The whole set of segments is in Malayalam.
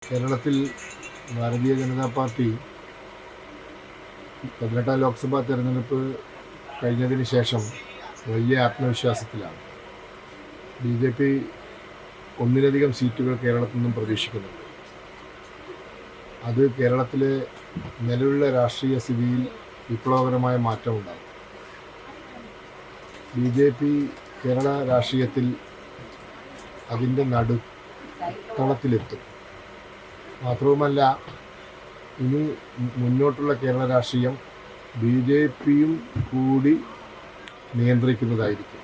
കേരളത്തിൽ ഭാരതീയ ജനതാ പാർട്ടി 18ാം ലോക്സഭാ തെരഞ്ഞെടുപ്പ് കഴിഞ്ഞതിന് ശേഷം വലിയ ആത്മവിശ്വാസത്തിലാണ്. BJP ഒന്നിലധികം സീറ്റുകൾ കേരളത്തിൽ നിന്നും പ്രതീക്ഷിക്കുന്നുണ്ട്. അത് കേരളത്തിലെ നിലവിലുള്ള രാഷ്ട്രീയ സ്ഥിതിയിൽ വിപ്ലവകരമായ മാറ്റമുണ്ടാകും. BJP കേരള രാഷ്ട്രീയത്തിൽ അതിൻ്റെ നടുത്തളത്തിലെത്തും. മാത്രവുമല്ല, ഇനി മുന്നോട്ടുള്ള കേരള രാഷ്ട്രീയം BJPയും കൂടി നിയന്ത്രിക്കുന്നതായിരിക്കും.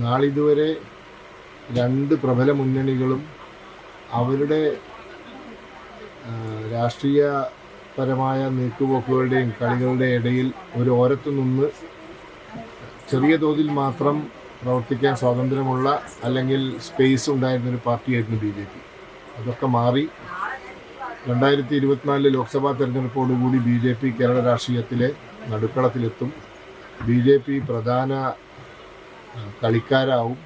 നാളിതുവരെ രണ്ട് പ്രബല മുന്നണികളും അവരുടെ രാഷ്ട്രീയപരമായ നീക്കുപോക്കുകളുടെയും കളികളുടെ ഇടയിൽ ഒരു ഓരത്തു നിന്ന് ചെറിയ തോതിൽ മാത്രം പ്രവർത്തിക്കാൻ സ്വാതന്ത്ര്യമുള്ള അല്ലെങ്കിൽ സ്പേസ് ഉണ്ടായിരുന്നൊരു പാർട്ടിയായിരുന്നു BJP. അതൊക്കെ മാറി 2024 ലോക്സഭാ തെരഞ്ഞെടുപ്പോടുകൂടി BJP കേരള രാഷ്ട്രീയത്തിലെ നടുക്കളത്തിലെത്തും. BJP പ്രധാന കളിക്കാരാവും.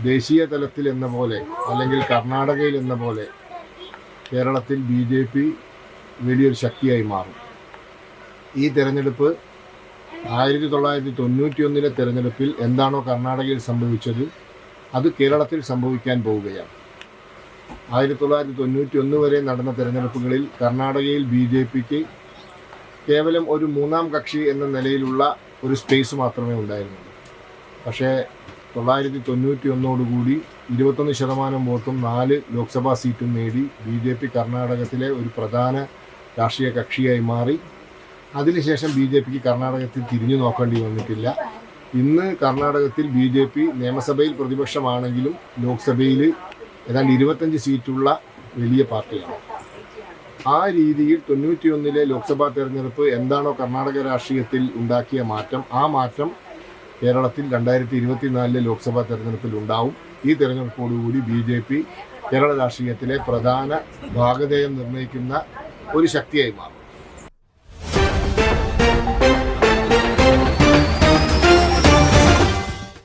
ദേശീയ തലത്തിൽ എന്ന പോലെ അല്ലെങ്കിൽ കർണാടകയിൽ എന്ന പോലെ കേരളത്തിൽ BJP വലിയൊരു ശക്തിയായി മാറും. ഈ തെരഞ്ഞെടുപ്പ് 1991 തെരഞ്ഞെടുപ്പിൽ എന്താണോ കർണാടകയിൽ സംഭവിച്ചത് അത് കേരളത്തിൽ സംഭവിക്കാൻ പോവുകയാണ്. 1991 വരെ നടന്ന തെരഞ്ഞെടുപ്പുകളിൽ കർണാടകയിൽ BJPക്ക് കേവലം ഒരു മൂന്നാം കക്ഷി എന്ന നിലയിലുള്ള ഒരു സ്പേസ് മാത്രമേ ഉണ്ടായിരുന്നുള്ളൂ. പക്ഷേ 1991 21% വോട്ടും 4 ലോക്സഭാ സീറ്റും നേടി BJP കർണാടകത്തിലെ ഒരു പ്രധാന രാഷ്ട്രീയ കക്ഷിയായി മാറി. അതിനുശേഷം BJPക്ക് കർണാടകത്തിൽ തിരിഞ്ഞു നോക്കേണ്ടി വന്നിട്ടില്ല. ഇന്ന് കർണാടകത്തിൽ BJP നിയമസഭയിൽ പ്രതിപക്ഷമാണെങ്കിലും ലോക്സഭയിൽ ഏതാണ്ട് 25 സീറ്റുള്ള വലിയ പാർട്ടിയാണ്. ആ രീതിയിൽ 91 ലോക്സഭാ തെരഞ്ഞെടുപ്പ് എന്താണോ കർണാടക രാഷ്ട്രീയത്തിൽ ഉണ്ടാക്കിയ മാറ്റം, ആ മാറ്റം കേരളത്തിൽ 2024 ലോക്സഭാ തെരഞ്ഞെടുപ്പിൽ ഉണ്ടാവും. ഈ തെരഞ്ഞെടുപ്പോടുകൂടി BJP കേരള രാഷ്ട്രീയത്തിലെ പ്രധാന ഭാഗധേയം നിർണ്ണയിക്കുന്ന ഒരു ശക്തിയായി മാറും.